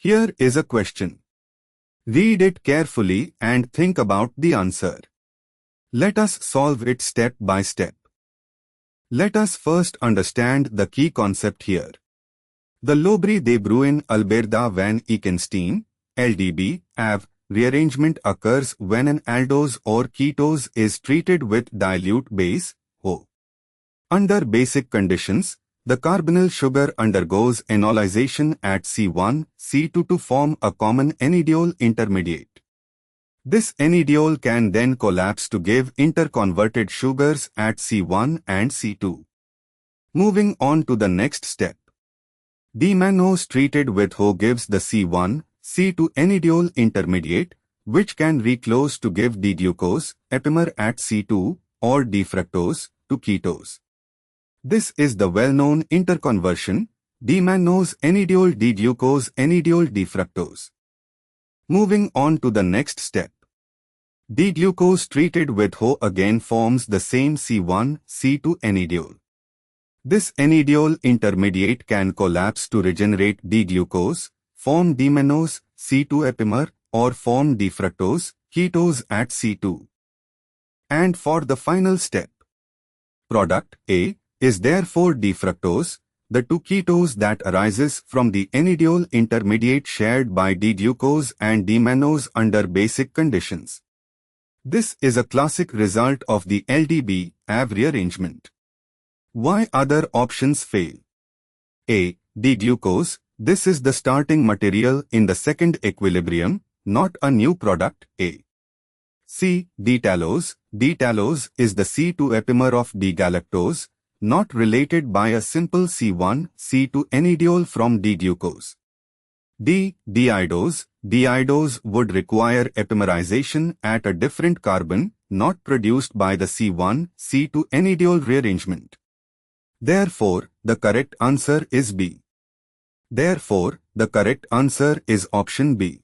Here is a question. Read it carefully and think about the answer. Let us solve it step by step. Let us first understand the key concept here. The Lobry de Bruyn Alberda van Ekenstein, LdB, AvE, rearrangement occurs when an aldose or ketose is treated with dilute base, O. Under basic conditions, the carbonyl sugar undergoes enolization at C1, C2 to form a common enediol intermediate. This enediol can then collapse to give interconverted sugars at C1 and C2. Moving on to the next step. D-mannose treated with O gives the C1, C2 enediol intermediate, which can reclose to give D-glucose, epimer at C2, or D-fructose, to ketose. This is the well-known interconversion, D-mannose enediol D-glucose enediol D-fructose. Moving on to the next step. D-glucose treated with O again forms the same C1, C2 enediol. This enediol intermediate can collapse to regenerate D-glucose, form D-mannose, C2 epimer, or form D-fructose, ketose at C2. And for the final step, product A is therefore D-fructose, the 2-ketose that arises from the enediol intermediate shared by D-glucose and D-mannose under basic conditions. This is a classic result of the LdB, AvE rearrangement. Why other options fail? A. D-glucose. This is the starting material in the second equilibrium, not a new product, A. C. D-talose. D-talose is the C2 epimer of D-galactose, not related by a simple C1, C2 enediol from D-glucose. D. D-idose. D-idose would require epimerization at a different carbon, not produced by the C1, C2 enediol rearrangement. Therefore, the correct answer is B. Therefore, the correct answer is option B.